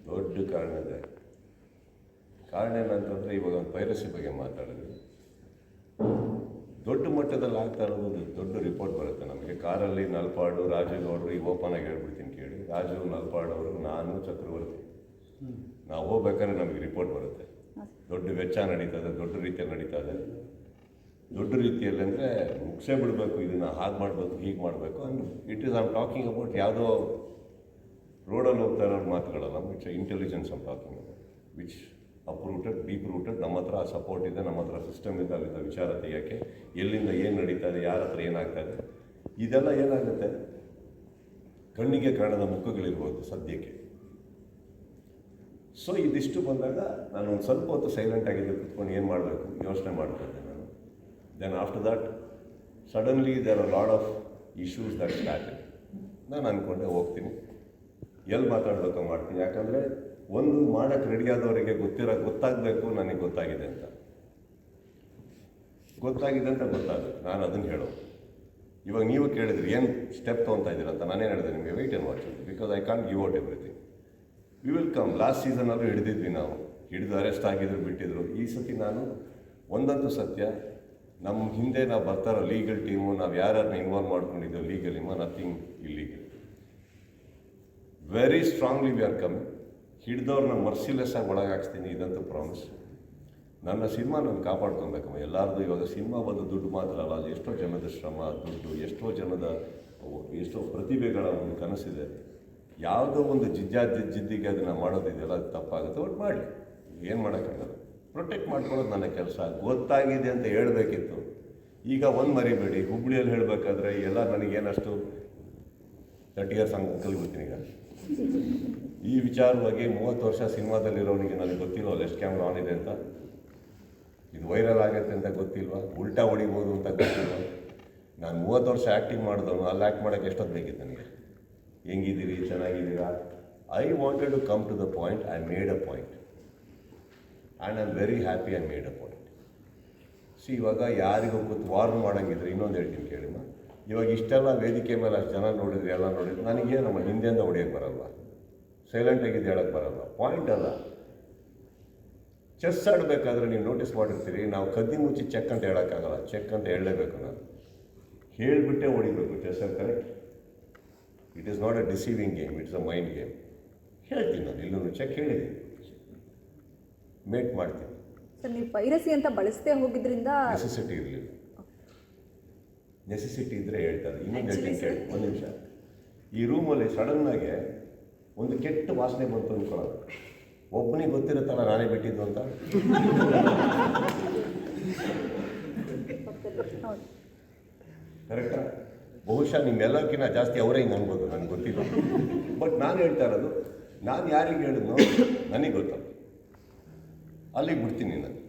ದೊಡ್ಡ ಕಾರಣ ಇದೆ. ಕಾರಣ ಏನಂತಂದರೆ ಇವಾಗ ಒಂದು ಪೈರಸಿ ಬಗ್ಗೆ ಮಾತಾಡಿದ್ವಿ. ದೊಡ್ಡ ಮಟ್ಟದಲ್ಲಿ ಆಗ್ತಾ ಇರೋದು ದೊಡ್ಡ ರಿಪೋರ್ಟ್ ಬರುತ್ತೆ ನಮಗೆ. ಕಾರಲ್ಲಿ ನಲ್ಪಾಡು, ರಾಜುಗೌಡರು, ಈಗ ಓಪನ್ ಆಗಿ ಹೇಳ್ಬಿಡ್ತೀನಿ ಕೇಳಿ. ರಾಜು, ನಲ್ಪಾಡು ಅವರು, ನಾನು, ಚಕ್ರವರ್ತಿ, ನಾವು ಹೋಗ್ಬೇಕಾದ್ರೆ ನಮಗೆ ರಿಪೋರ್ಟ್ ಬರುತ್ತೆ. ದೊಡ್ಡ ವೆಚ್ಚ ನಡೀತದೆ, ದೊಡ್ಡ ರೀತಿಯಲ್ಲಿ ನಡೀತದೆ. ದೊಡ್ಡ ರೀತಿಯಲ್ಲಿ ಅಂದರೆ ಮುಗಿಸೇ ಬಿಡಬೇಕು, ಇದನ್ನು ಹಾಗೆ ಮಾಡಬೇಕು, ಹೀಗೆ ಮಾಡಬೇಕು. And it is I'm talking about ಯಾವುದೋ ರೋಡಲ್ಲಿ ಹೋಗ್ತಾ ಇರೋ ಮಾತುಗಳಲ್ಲ. It's intelligence I'm talking about, which uprooted, deep rooted. ನಮ್ಮ ಹತ್ರ ಸಪೋರ್ಟ್ ಇದೆ, ನಮ್ಮ ಹತ್ರ ಸಿಸ್ಟಮ್ ಇದೆ, ಅಲ್ಲಿಂದ ವಿಚಾರ ತೆಗಿಯೋಕ್ಕೆ, ಎಲ್ಲಿಂದ ಏನು ನಡೀತಾ ಇದೆ, ಯಾರ ಹತ್ರ ಏನಾಗ್ತಾ ಇದೆ. ಇದೆಲ್ಲ ಏನಾಗುತ್ತೆ, ಕಣ್ಣಿಗೆ ಕಾಣದ ಮುಖಗಳಿರ್ಬೋದು ಸದ್ಯಕ್ಕೆ. ಸೊ ಇದಿಷ್ಟು ಬಂದಾಗ ನಾನು ಒಂದು ಸ್ವಲ್ಪ ಹೊತ್ತು ಸೈಲೆಂಟ್ ಆಗಿದ್ದೆ, ಕೂತ್ಕೊಂಡು ಏನು ಮಾಡಬೇಕು ಯೋಚನೆ ಮಾಡ್ತಿದ್ದೆ ನಾನು. Then after that suddenly there are lot of issues that started. ನಾನು ಅಂದ್ಕೊಂಡೆ ಹೋಗ್ತೀನಿ, ಎಲ್ಲಿ ಮಾತಾಡಬೇಕು ಮಾಡ್ತೀನಿ. ಯಾಕಂದರೆ ಒಂದು ಮಾಡೋಕ್ಕೆ ರೆಡಿಯಾದವರಿಗೆ ಗೊತ್ತಾಗಬೇಕು ನನಗೆ ಗೊತ್ತಾಗಿದೆ ಅಂತ ಗೊತ್ತಾಗಬೇಕು. ನಾನು ಅದನ್ನು ಹೇಳೋದು. ಇವಾಗ ನೀವು ಕೇಳಿದ್ರಿ ಏನು ಸ್ಟೆಪ್ ತೊಗೊತಾ ಇದ್ದೀರ ಅಂತ. ನಾನೇನು ಹೇಳಿದೆ ನಿಮಗೆ, wait and watch, because I can't give out everything. We will come. Last ಸೀಸನಲ್ಲೂ ಹಿಡಿದಿದ್ವಿ ನಾವು, ಹಿಡಿದು ಅರೆಸ್ಟ್ ಆಗಿದ್ರು, ಬಿಟ್ಟಿದ್ರು. ಈ ಸತಿ ನಾನು ಒಂದಂತೂ ಸತ್ಯ, ನಮ್ಮ ಹಿಂದೆ ನಾವು ಬರ್ತಾರೋ ಲೀಗಲ್ ಟೀಮು, ನಾವು ಯಾರನ್ನ ಇನ್ವಾಲ್ವ್ ಮಾಡ್ಕೊಂಡಿದ್ದೆವು legally, nothing illegal. Very strongly we are coming. ಹಿಡ್ದವ್ರನ್ನ ಮರ್ಸಿಲೆಸ್ ಆಗಿ ಒಳಗೆ ಹಾಕ್ಸ್ತೀನಿ, ಇದಂತೂ ಪ್ರಾಮಿಸ್. ನನ್ನ ಸಿನಿಮಾ ನಾನು ಕಾಪಾಡ್ಕೊಬೇಕಮ್ಮ. ಎಲ್ಲರದು ಇವಾಗ ಸಿನಿಮಾ ಬಂದು ದುಡ್ಡು ಮಾತ್ರ ಅಲ್ಲ, ಅದು ಎಷ್ಟೋ ಜನದ ಶ್ರಮ, ದುಡ್ಡು, ಎಷ್ಟೋ ಪ್ರತಿಭೆಗಳ ಒಂದು ಕನಸಿದೆ. ಯಾವುದೋ ಒಂದು ಜಿದ್ದಿಗೆ ಅದನ್ನು ಮಾಡೋದಿದೆಯಲ್ಲ, ಅದು ತಪ್ಪಾಗುತ್ತೆ. ಒಟ್ಟು ಮಾಡಲಿ, ಏನು ಮಾಡೋಕ್ಕಾಗಲ್ಲ. ಪ್ರೊಟೆಕ್ಟ್ ಮಾಡ್ಕೊಳ್ಳೋದು ನನ್ನ ಕೆಲಸ. ಗೊತ್ತಾಗಿದೆ ಅಂತ ಹೇಳಬೇಕಿತ್ತು. ಈಗ ಒಂದು ಮರಿಬೇಡಿ, ಹುಬ್ಬಳ್ಳಿಯಲ್ಲಿ ಹೇಳಬೇಕಾದ್ರೆ ಎಲ್ಲ ನನಗೇನಷ್ಟು 30 years ಹಂಗೆ ಕಲಿಬಿಡ್ತೀನಿ. ಈಗ ಈ ವಿಚಾರವಾಗಿ 30 ವರ್ಷ ಸಿನಿಮಾದಲ್ಲಿರೋನಿಗೆ ನನಗೆ ಗೊತ್ತಿಲ್ವಲ್ಲ ಎಷ್ಟು ಕ್ಯಾಮ್ರಾ ಆನ್ ಇದೆ ಅಂತ, ಇದು ವೈರಲ್ ಆಗುತ್ತೆ ಅಂತ ಗೊತ್ತಿಲ್ವಾ, ಉಲ್ಟಾ ಹೊಡಿಬೋದು ಅಂತ ಗೊತ್ತಿಲ್ವ. ನಾನು 30 ವರ್ಷ ಆ್ಯಕ್ಟಿಂಗ್ ಮಾಡಿದವನು, ಅಲ್ಲಿ ಆ್ಯಕ್ಟ್ ಮಾಡೋಕ್ಕೆ ಎಷ್ಟೊತ್ತು ಬೇಕಿತ್ತು ನನಗೆ. ಹೆಂಗಿದ್ದೀರಿ, ಚೆನ್ನಾಗಿದ್ದೀರಾ? I wanted to come to the point. I made a point and I am very happy I made a point. ಇವಾಗ ಯಾರಿಗೂ ಗೊತ್ತು ವಾರ್ನ್ ಮಾಡೋಂಗಿದ್ರೆ ಇನ್ನೊಂದು ಹೇಳ್ತೀನಿ ಕೇಳಿಮ್ಮ. ಇವಾಗ ಇಷ್ಟೆಲ್ಲ ವೇದಿಕೆ ಮೇಲೆ ಅಷ್ಟು ಜನ ನೋಡಿದ್ರಿ, ಎಲ್ಲ ನೋಡಿದ್ರು, ನನಗೇನಮ್ಮ ಹಿಂದೆಯಿಂದ ಹೊಡಿಯೋಕ್ಕೆ ಬರಲ್ಲ, ಸೈಲೆಂಟಾಗಿದ್ದು ಹೇಳೋಕ್ಕೆ ಬರಲ್ಲ. ಪಾಯಿಂಟ್ ಅಲ್ಲ. ಚೆಸ್ ಆಡಬೇಕಾದ್ರೆ ನೀವು ನೋಟಿಸ್ ಮಾಡಿರ್ತೀರಿ, ನಾವು ಕದ್ದಿ ಮುಚ್ಚಿ ಚೆಕ್ ಅಂತ ಹೇಳೋಕ್ಕಾಗಲ್ಲ. ಚೆಕ್ ಅಂತ ಹೇಳಲೇಬೇಕು. ನಾನು ಹೇಳಿಬಿಟ್ಟೆ ಹೊಡಿಬೇಕು ಚೆಸ್ಸಲ್ಲಿ. Correct? It is not a deceiving game, it's a mind game. ಹೇಳ್ತೀನಿ ನಾನು, ಇಲ್ಲೂ ಚೆಕ್ ಹೇಳಿದ್ದೀನಿ, ಮೇಕ್ ಮಾಡ್ತೀನಿ. ಸರ್, ನೀವು ಪೈರಸಿ ಅಂತ ಬಳಸದೆ ಹೋಗಿದ್ರಿಂದ ನೆಸೆಸಿಟಿ ಇರಲಿಲ್ಲ. ನೆಸೆಸಿಟಿ ಇದ್ದರೆ ಹೇಳ್ತಾರೆ. ಇನ್ನೊಂದು ಹೇಳ್ತೀನಿ ಕೇಳಿ, ಒಂದು ನಿಮಿಷ. ಈ ರೂಮಲ್ಲಿ ಸಡನ್ನಾಗೆ ಒಂದು ಕೆಟ್ಟ ವಾಸನೆ ಬಂತು ಅಂದ್ಕೊಳ್ಳೋದು. ಒಬ್ಬನಿಗೆ ಗೊತ್ತಿರುತ್ತಲ್ಲ ನಾನೇ ಬಿಟ್ಟಿದ್ದು ಅಂತ. ಕರೆಕ್ಟಾ? ಬಹುಶಃ ನಿಮ್ಮೆಲ್ಲಕ್ಕಿಂತ ಜಾಸ್ತಿ ಅವರೇ ಹಿಂಗೆ ಅನ್ಬೋದು, ನನಗೆ ಗೊತ್ತಿಲ್ಲ. ಬಟ್ ನಾನು ಹೇಳ್ತಾ ಇರೋದು, ನಾನು ಯಾರಿಗೆ ಹೇಳಿದ್ನೋ ನನಗೆ ಗೊತ್ತಲ್ಲ, ಅಲ್ಲಿಗೆ ಬಿಡ್ತೀನಿ ನಾನು.